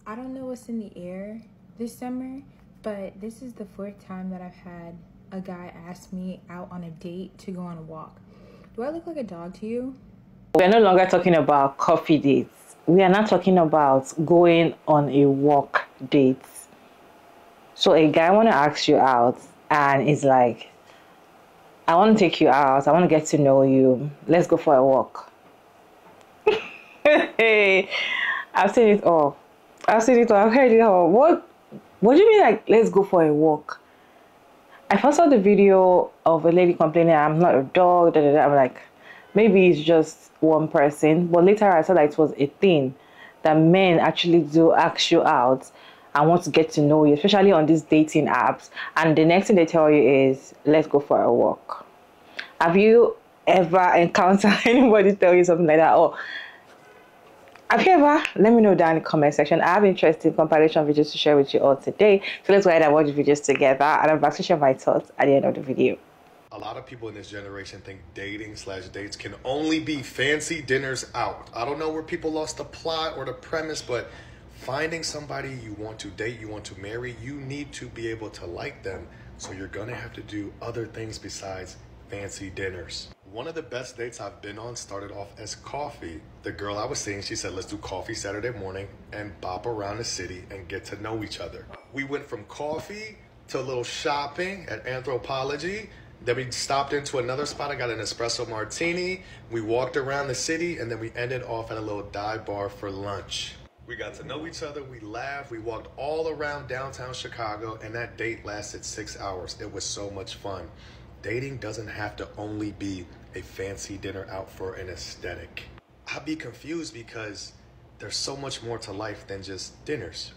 I don't know what's in the air this summer, but this is the fourth time that I've had a guy ask me out on a date to go on a walk. Do I look like a dog to you? We're no longer talking about coffee dates. We are not talking about going on a walk date. So a guy want to ask you out and it's like, I want to take you out. I want to get to know you. Let's go for a walk. Hey, I've seen it all. I've seen it all. I've heard it all. What do you mean, like, let's go for a walk? I first saw the video of a lady complaining, I'm not a dog, I'm like, maybe it's just one person. But later I saw that it was a thing that men actually do ask you out and want to get to know you, especially on these dating apps. And the next thing they tell you is, let's go for a walk. Have you ever encountered anybody tell you something like that? Or have you ever? Let me know down in the comment section. I have interesting compilation videos to share with you all today. So let's go ahead and watch the videos together. And I'm back to share my thoughts at the end of the video. A lot of people in this generation think dating/dates can only be fancy dinners out. I don't know where people lost the plot or the premise, but finding somebody you want to date, you want to marry, you need to be able to like them. So you're going to have to do other things besides fancy dinners. One of the best dates I've been on started off as coffee. The girl I was seeing, she said, let's do coffee Saturday morning and bop around the city and get to know each other. We went from coffee to a little shopping at Anthropologie. Then we stopped into another spot. I got an espresso martini. We walked around the city and then we ended off at a little dive bar for lunch. We got to know each other. We laughed. We walked all around downtown Chicago and that date lasted 6 hours. It was so much fun. Dating doesn't have to only be a fancy dinner out for an aesthetic. I'd be confused because there's so much more to life than just dinners.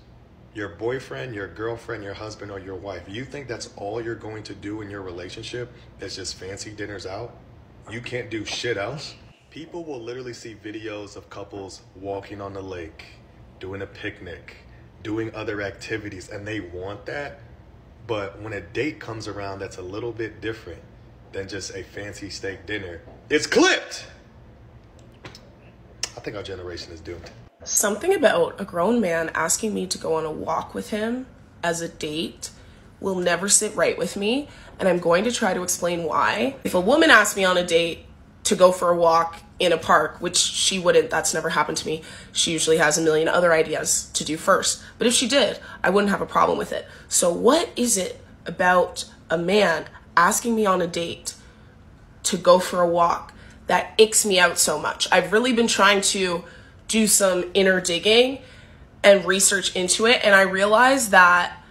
Your boyfriend, your girlfriend, your husband, or your wife, you think that's all you're going to do in your relationship is just fancy dinners out? You can't do shit else? People will literally see videos of couples walking on the lake, doing a picnic, doing other activities, and they want that. But when a date comes around that's a little bit different than just a fancy steak dinner, it's clipped. I think our generation is doomed. Something about a grown man asking me to go on a walk with him as a date will never sit right with me, and I'm going to try to explain why. If a woman asked me on a date to go for a walk in a park, which she wouldn't, that's never happened to me. She usually has a million other ideas to do first. But if she did, I wouldn't have a problem with it. So what is it about a man asking me on a date to go for a walk that icks me out so much? I've really been trying to do some inner digging and research into it, and I realized that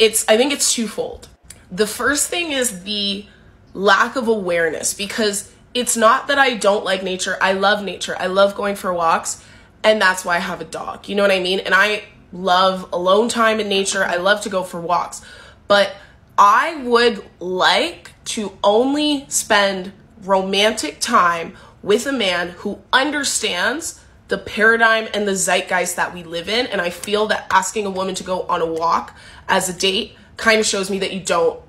I think it's twofold. The first thing is the lack of awareness, because it's not that I don't like nature. I love nature. I love going for walks, and that's why I have a dog. You know what I mean? And I love alone time in nature. I love to go for walks, but I would like to only spend romantic time with a man who understands the paradigm and the zeitgeist that we live in. And I feel that asking a woman to go on a walk as a date kind of shows me that you don't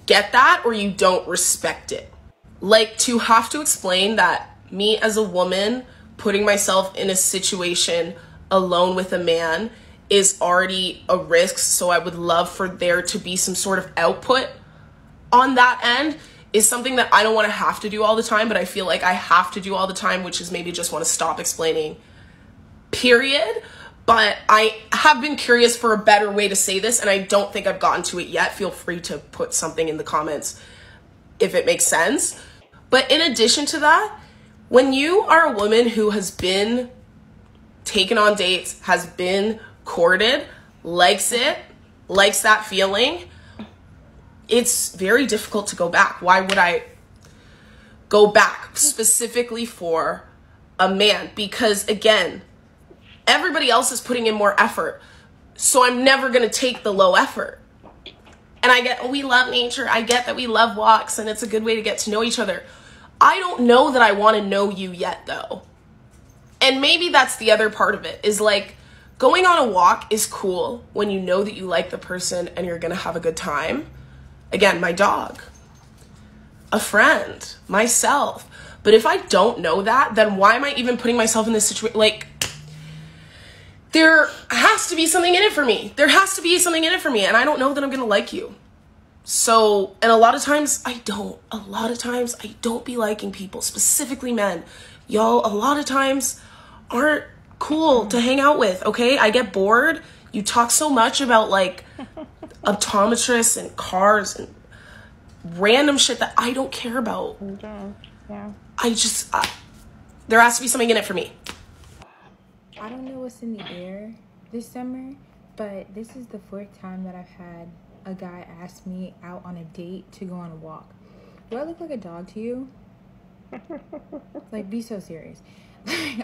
get that or you don't respect it. Like, to have to explain that me as a woman putting myself in a situation alone with a man is already a risk. So I would love for there to be some sort of output on that end is something that I don't want to have to do all the time, but I feel like I have to do all the time, which is maybe just want to stop explaining, period. But I have been curious for a better way to say this, and I don't think I've gotten to it yet. Feel free to put something in the comments if it makes sense. But in addition to that, when you are a woman who has been taken on dates, has been courted, likes that feeling, it's very difficult to go back. Why would I go back specifically for a man? Because again, everybody else is putting in more effort. So I'm never going to take the low effort. And I get, we love nature. I get that we love walks and it's a good way to get to know each other. I don't know that I want to know you yet though. And maybe that's the other part of it, is like, going on a walk is cool when you know that you like the person and you're going to have a good time. Again, my dog, a friend, myself. But if I don't know that, then why am I even putting myself in this situation? Like, there has to be something in it for me. There has to be something in it for me. And I don't know that I'm going to like you. So, and a lot of times I don't. A lot of times I don't be liking people, specifically men. Y'all, a lot of times aren't cool to hang out with, okay? I get bored. You talk so much about like optometrists and cars and random shit that I don't care about. Yeah. There has to be something in it for me. I don't know what's in the air this summer, but this is the fourth time that I've had a guy ask me out on a date to go on a walk. Do I look like a dog to you? Like, be so serious.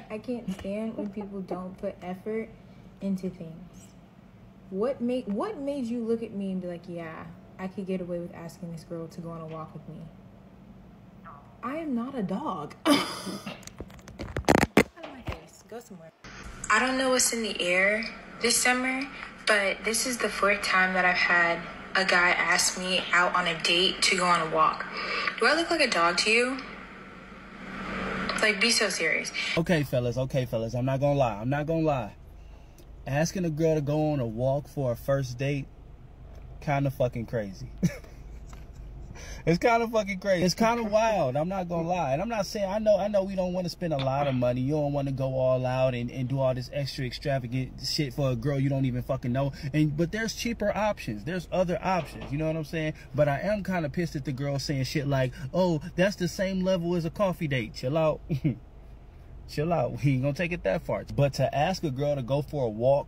I can't stand when people don't put effort into things. What made you look at me and be like, yeah, I could get away with asking this girl to go on a walk with me? I am not a dog. Out of my face. Go somewhere. I don't know what's in the air this summer, but this is the fourth time that I've had a guy ask me out on a date to go on a walk. Do I look like a dog to you? Like, be so serious. Okay, fellas, I'm not gonna lie. Asking a girl to go on a walk for a first date, kind of fucking crazy. It's kind of fucking crazy. It's kind of wild. I'm not gonna lie. And I'm not saying, I know we don't want to spend a lot of money. You don't want to go all out and do all this extra extravagant shit for a girl you don't even fucking know. But there's cheaper options. There's other options. You know what I'm saying? But I am kind of pissed at the girl saying shit like, oh, that's the same level as a coffee date. Chill out. Chill out. We ain't gonna take it that far. But to ask a girl to go for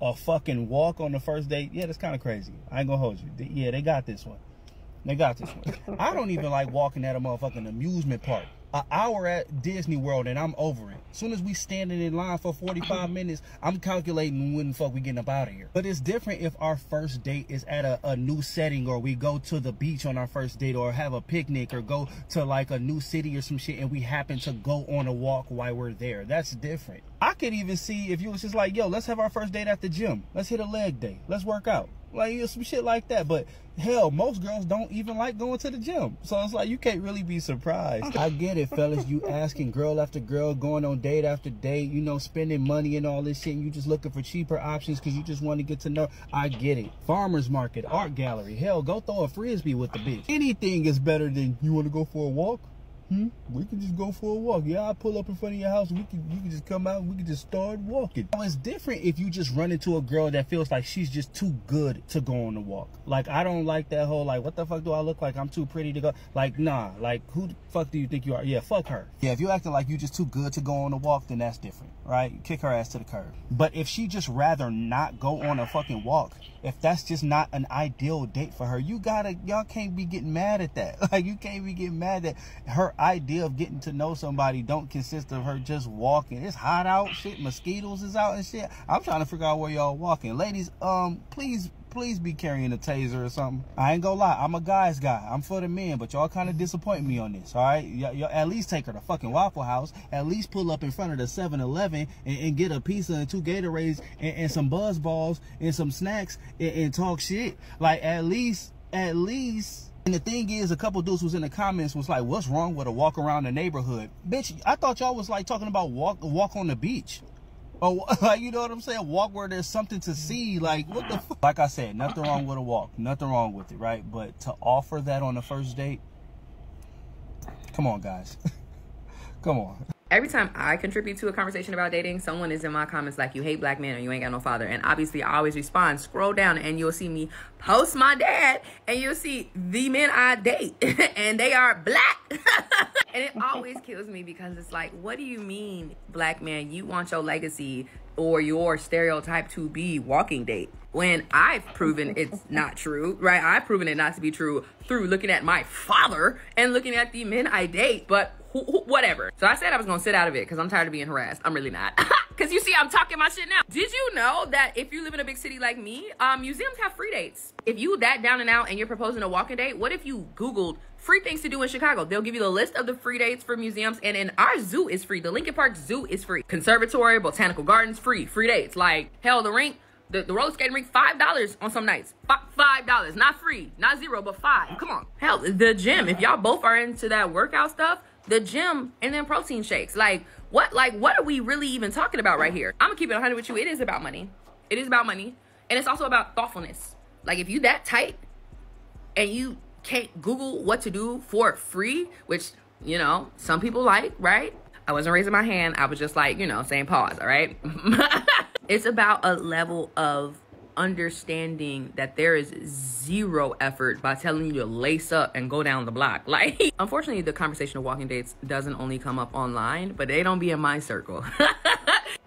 a fucking walk on the first date, yeah, that's kind of crazy. I ain't gonna hold you. Yeah, they got this one. I don't even like walking at a motherfucking amusement park. An hour at Disney World and I'm over it. As soon as we standing in line for 45 minutes, I'm calculating when the fuck we getting up out of here. But it's different if our first date is at a new setting, or we go to the beach on our first date, or have a picnic, or go to like a new city or some shit and we happen to go on a walk while we're there. That's different. I could even see if you was just like, yo, let's have our first date at the gym. Let's hit a leg day. Let's work out. Like, some shit like that. But hell, most girls don't even like going to the gym. So it's like, you can't really be surprised. I get it, fellas. You asking girl after girl, going on date after date, you know, spending money and all this shit. And you just looking for cheaper options because you just want to get to know. I get it. Farmer's market, art gallery. Hell, go throw a frisbee with the bitch. Anything is better than, you want to go for a walk? We can just go for a walk. Yeah, I'll pull up in front of your house. You can just come out and we can just start walking. It's different if you just run into a girl that feels like she's just too good to go on the walk. Like, I don't like that whole, like, what the fuck do I look like? I'm too pretty to go. Like, nah. Like, who the fuck do you think you are? Yeah, fuck her. Yeah, if you acting like you just too good to go on the walk, then that's different, right? Kick her ass to the curb. But if she just rather not go on a fucking walk, if that's just not an ideal date for her, y'all can't be getting mad at that. Like, you can't be getting mad that her idea of getting to know somebody don't consist of her just walking. It's hot out, shit, mosquitoes is out and shit. I'm trying to figure out where y'all walking. Ladies, please be carrying a taser or something. I ain't gonna lie, I'm a guy's guy. I'm for the men, but y'all kind of disappoint me on this, all right? Y'all at least take her to fucking Waffle House. At least pull up in front of the 7-Eleven and get a pizza and 2 Gatorades and some Buzz Balls and some snacks and talk shit. Like, at least. And the thing is, a couple dudes was in the comments was like, what's wrong with a walk around the neighborhood? Bitch, I thought y'all was like talking about walk on the beach. Or, like, you know what I'm saying? Walk where there's something to see. Like, what the fuck? Like I said, nothing wrong with a walk. Nothing wrong with it, right? But to offer that on the first date, come on, guys. Come on. Every time I contribute to a conversation about dating, someone is in my comments like, you hate black men and you ain't got no father. And obviously I always respond, scroll down and you'll see me post my dad and you'll see the men I date and they are black. And it always kills me because it's like, what do you mean, black man? You want your legacy or your stereotype to be walking date? When I've proven it's not true, right? I've proven it not to be true through looking at my father and looking at the men I date, but whatever. So I said I was gonna sit out of it because I'm tired of being harassed. I'm really not. Because you see, I'm talking my shit now. Did you know that if you live in a big city like me, museums have free dates? If you that down and out and you're proposing a walking date, what if you Googled free things to do in Chicago? They'll give you the list of the free dates for museums, and in our zoo is free. The Lincoln Park Zoo is free. Conservatory, Botanical Gardens, free dates. Like, hell, the rink, the roller skating rink, $5 on some nights. $5, not free, not zero, but $5. Come on. Hell, the gym, if y'all both are into that workout stuff, the gym, and then protein shakes. Like what are we really even talking about right here? I'm gonna keep it 100 with you. It is about money. It is about money. And it's also about thoughtfulness. Like if you that tight and you can't Google what to do for free, which, you know, some people like, right? I wasn't raising my hand. I was just like, you know, saying pause, all right? It's about a level of understanding that there is zero effort by telling you to lace up and go down the block. Like, unfortunately, the conversation of walking dates doesn't only come up online, but they don't be in my circle.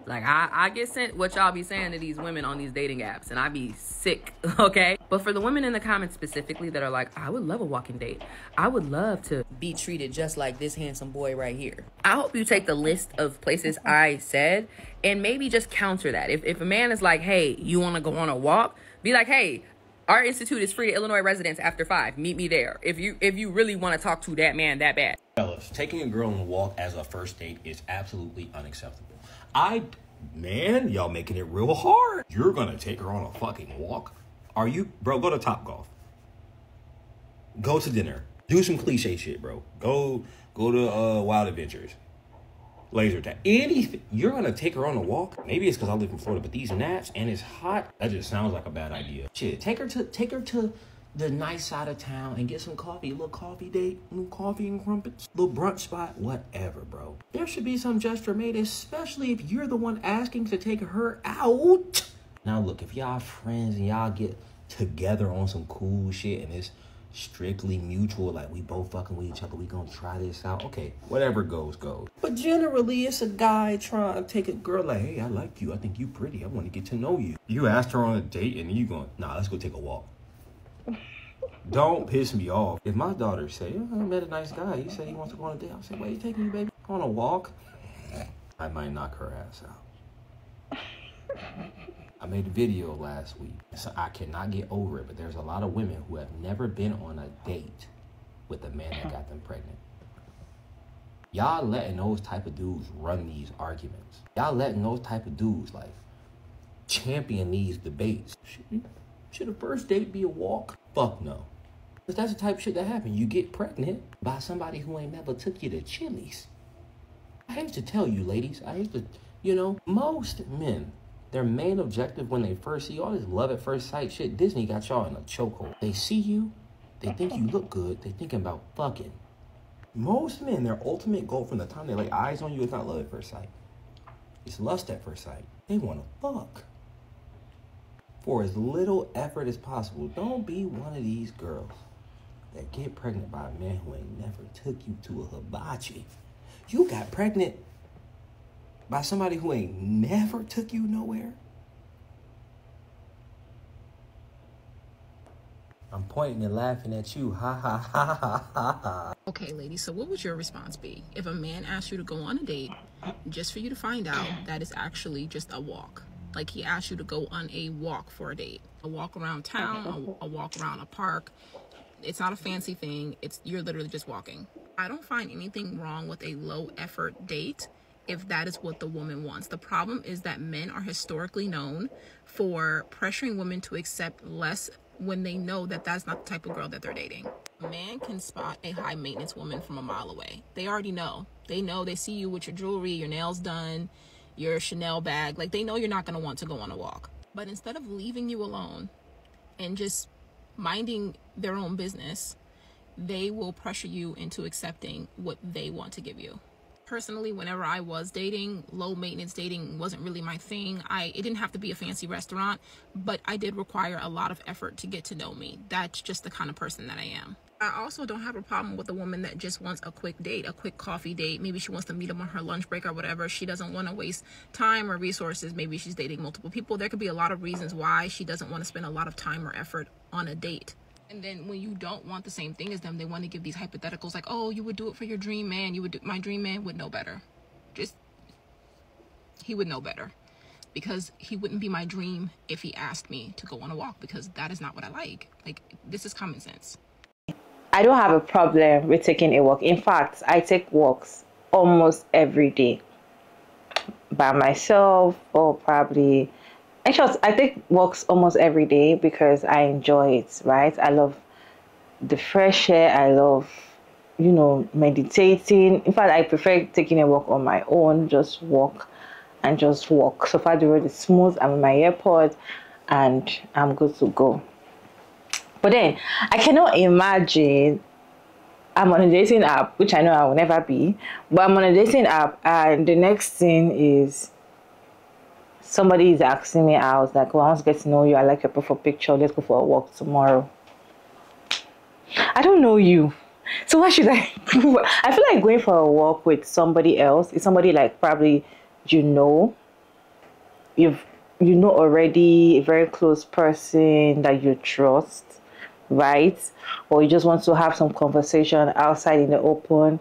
Like, I get sent what y'all be saying to these women on these dating apps, and I be sick, okay? But for the women in the comments specifically that are like, I would love a walking date. I would love to be treated just like this handsome boy right here. I hope you take the list of places I said and maybe just counter that. If a man is like, hey, you want to go on a walk? Be like, hey, our institute is free to Illinois residents after 5. Meet me there. If you really want to talk to that man that bad. Fellas, taking a girl on a walk as a first date is absolutely unacceptable. Man, y'all making it real hard. You're gonna take her on a fucking walk? Are you? Bro, go to Topgolf. Go to dinner. Do some cliche shit, bro. Go to Wild Adventures. Laser tag. Anything. You're gonna take her on a walk? Maybe it's because I live in Florida, but these gnats and it's hot. That just sounds like a bad idea. Shit, take her to the nice side of town and get some coffee, a little coffee date, a little coffee and crumpets, little brunch spot, whatever, bro. There should be some gesture made, especially if you're the one asking to take her out. Now look, if y'all friends and y'all get together on some cool shit and it's strictly mutual, like we both fucking with each other, we gonna try this out, okay, whatever goes. But generally, it's a guy trying to take a girl like, hey, I like you, I think you pretty, I want to get to know you. You asked her on a date and you going, nah, let's go take a walk. Don't piss me off. If my daughter say, oh, I met a nice guy, he said he wants to go on a date, I'll say, where you taking me, baby? On a walk? I might knock her ass out. I made a video last week, so I cannot get over it, but there's a lot of women who have never been on a date with a man that got them pregnant. Y'all letting those type of dudes run these arguments. Y'all letting those type of dudes, like, champion these debates. Should a first date be a walk? Fuck no. Because that's the type of shit that happens. You get pregnant by somebody who ain't never took you to Chili's. I hate to tell you, ladies. Most men, their main objective when they first see all this love at first sight shit, Disney got y'all in a chokehold. They see you, they think you look good, they thinking about fucking. Most men, their ultimate goal from the time they lay eyes on you is not love at first sight. It's lust at first sight. They want to fuck. For as little effort as possible. Don't be one of these girls that get pregnant by a man who ain't never took you to a hibachi. You got pregnant by somebody who ain't never took you nowhere. I'm pointing and laughing at you. Ha ha ha ha ha ha. Okay, ladies, so what would your response be if a man asked you to go on a date just for you to find out that it's actually just a walk? Like he asked you to go on a walk for a date, a walk around town, a walk around a park. It's not a fancy thing. You're literally just walking. I don't find anything wrong with a low effort date if that is what the woman wants. The problem is that men are historically known for pressuring women to accept less when they know that that's not the type of girl that they're dating. A man can spot a high maintenance woman from a mile away. They already know. They see you with your jewelry, your nails done, your Chanel bag. Like, they know you're not going to want to go on a walk. But instead of leaving you alone and just minding their own business, they will pressure you into accepting what they want to give you. Personally, whenever I was dating, low maintenance dating wasn't really my thing. It didn't have to be a fancy restaurant, but I did require a lot of effort to get to know me. That's just the kind of person that I am. I also don't have a problem with a woman that just wants a quick date, a quick coffee date. Maybe she wants to meet him on her lunch break or whatever. She doesn't want to waste time or resources. Maybe she's dating multiple people. There could be a lot of reasons why she doesn't want to spend a lot of time or effort on a date. And then when you don't want the same thing as them, they want to give these hypotheticals like, oh, you would do it for your dream man. My dream man would know better. He would know better. Because he wouldn't be my dream if he asked me to go on a walk, because that is not what I like. Like, this is common sense. I don't have a problem with taking a walk. In fact, I take walks almost every day by myself, or probably, actually, I take walks almost every day because I enjoy it, right? I love the fresh air. I love you know, meditating. In fact, I prefer taking a walk on my own, just walk and just walk. So far the road is smooth. I'm in my airport and I'm good to go. But then I cannot imagine I'm on a dating app, which I know I will never be, but I'm on a dating app and the next thing is somebody is asking me out, like, well, I want to get to know you, I like your profile picture, let's go for a walk tomorrow. I don't know you, so why should I? I feel like going for a walk with somebody else is somebody like probably you know already, a very close person that you trust, right? Or you just want to have some conversation outside in the open,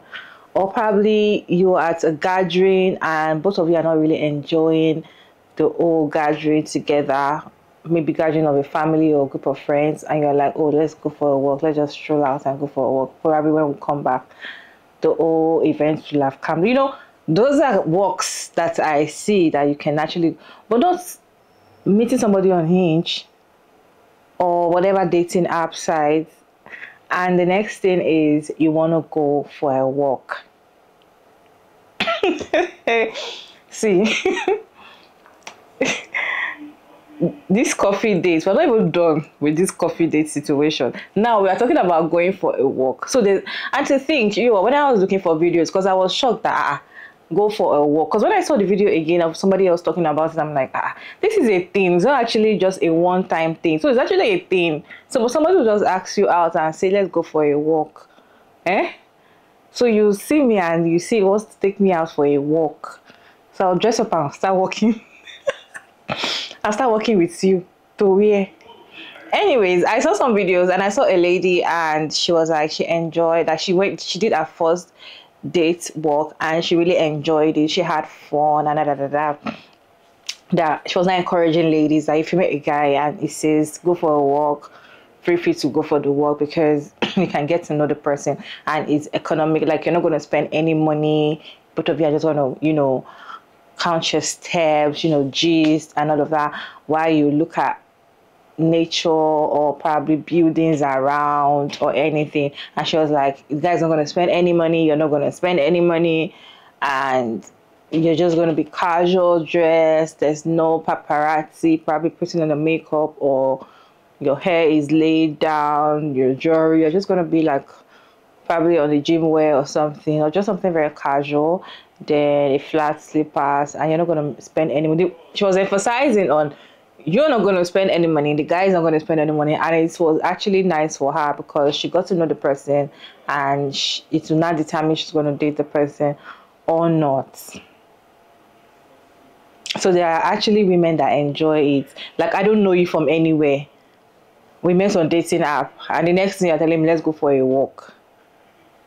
or probably you're at a gathering and both of you are not really enjoying the whole gathering together, maybe gathering of a family or a group of friends, and you're like, oh, let's go for a walk, let's just stroll out and go for a walk. Probably when we come back, the whole event will have come. You know, those are walks that I see that you can actually, but not meeting somebody on Hinge or whatever dating app site, and the next thing is you want to go for a walk. See, this coffee date, we're not even done with this coffee date situation. Now we are talking about going for a walk. So there's, and to think, you know, when I was looking for videos, because I was shocked that go for a walk, because when I saw the video again of somebody else talking about it, I'm like, this is a thing. It's not actually just a one-time thing. So it's actually a thing. So somebody will just ask you out and say, let's go for a walk. So you see me and you see, wants to take me out for a walk. So I'll dress up and start walking. I'll start walking with you to where? Anyways, I saw some videos and I saw a lady and she was like, she enjoyed that. She did her first date walk and she really enjoyed it. She had fun and that she was not encouraging ladies that if you meet a guy and he says go for a walk, feel free to go for the walk, because you can get to know the person and it's economic. Like, you're not going to spend any money. Both of you are just going to, you know, count your steps, you know, gist and all of that, while you look at nature or probably buildings around or anything. And she was like, you guys are not going to spend any money, you're not going to spend any money, and you're just going to be casual dressed. There's no paparazzi probably putting on the makeup, or your hair is laid down, your jewelry, you're just going to be like probably on the gym wear or something, or just something very casual, then a flat slippers, and you're not going to spend any money. She was emphasizing on you're not going to spend any money, the guy is not going to spend any money. And it was actually nice for her because she got to know the person, and it will not determine she's going to date the person or not. So there are actually women that enjoy it. Like, I don't know you from anywhere, we met on dating app, and the next thing you're telling me, let's go for a walk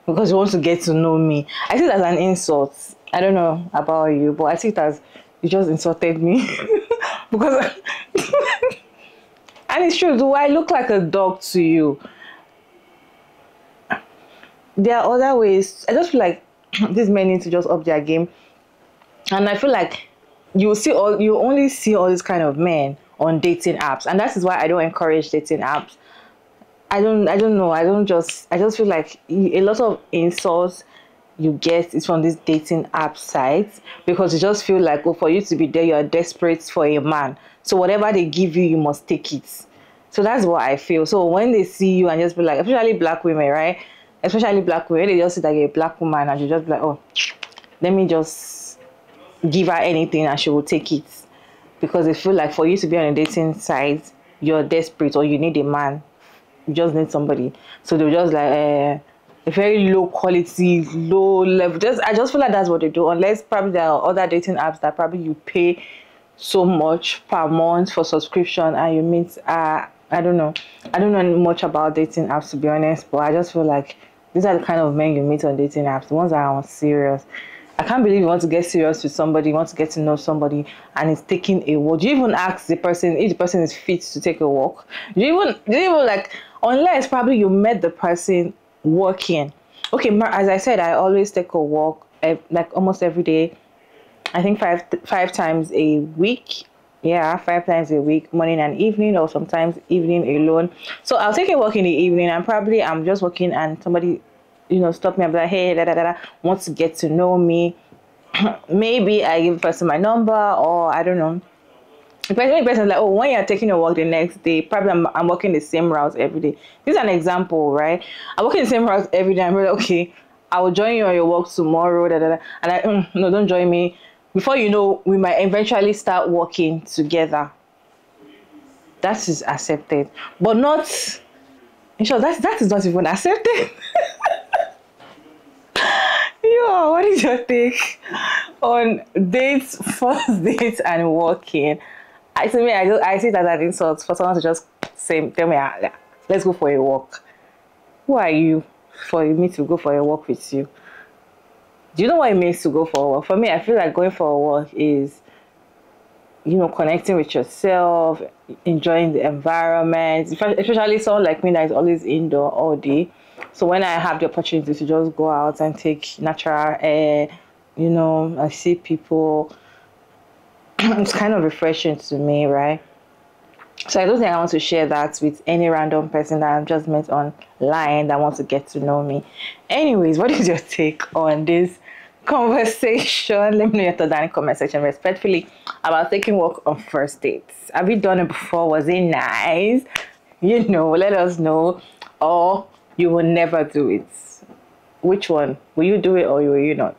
because you want to get to know me. I see it as an insult. I don't know about you, but I see it as you just insulted me. Because and it's true, do I look like a dog to you? There are other ways. I just feel like these men need to just up their game. And I feel like you only see all these kind of men on dating apps, and that is why I don't encourage dating apps. I don't know. I just feel like a lot of insults you get is from these dating app sites, because you just feel like, oh, for you to be there, you are desperate for a man. So whatever they give you, you must take it. So that's what I feel. So when they see you and just be like, especially black women, right? Especially black women, they just see that you're a black woman and you just be like, oh, let me just give her anything and she will take it. Because they feel like for you to be on a dating site, you're desperate or you need a man. You just need somebody. So they're just like, a very low quality, low level. I just feel like that's what they do. Unless probably there are other dating apps that probably you pay so much per month for subscription and you meet. I don't know. I don't know much about dating apps, to be honest. But I just feel like these are the kind of men you meet on dating apps. The ones that are serious. I can't believe you want to get serious with somebody, you want to get to know somebody, and it's taking a walk. Do you even ask the person if the person is fit to take a walk? Do you even like, unless probably you met the person working. Okay, as I said, I always take a walk like almost every day. I think five times a week. Yeah, 5 times a week, morning and evening, or sometimes evening alone. So I'll take a walk in the evening, and probably I'm just walking and somebody stop me and be like, hey, want to get to know me. Maybe I give the person my number, or I don't know. The person is like, oh, when you're taking a walk the next day, probably I'm walking the same route every day. This is an example, right? I'm walking the same route every day. I'm like, okay, I will join you on your walk tomorrow. And I, no, don't join me. Before you know, we might eventually start walking together. That is accepted, but not. In short, that is not even accepted. Yo, what is your take on dates, first dates, and walking? I see it as an insult for someone to just tell me, let's go for a walk. Who are you for me to go for a walk with you? Do you know what it means to go for a walk? For me, I feel like going for a walk is, connecting with yourself, enjoying the environment, especially someone like me that is always indoor all day. So when I have the opportunity to just go out and take natural air, I see people, it's kind of refreshing to me, right? So I don't think I want to share that with any random person that I've just met online that wants to get to know me. Anyways, what is your take on this conversation? Let me know your thoughts in the comment section respectfully about taking walk on first dates. Have you done it before? Was it nice? Let us know. Or you will never do it. Which one? Will you do it or will you not?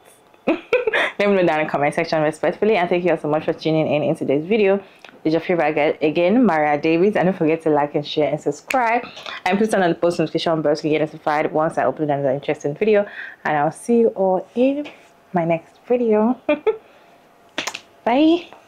Let me know down in the comment section respectfully, and thank you all so much for tuning in today's video. This is your favorite guy again, Maria Davis, and don't forget to like and share and subscribe, and please turn on the post notification bell to get notified once I upload another interesting video. And I'll see you all in my next video. Bye.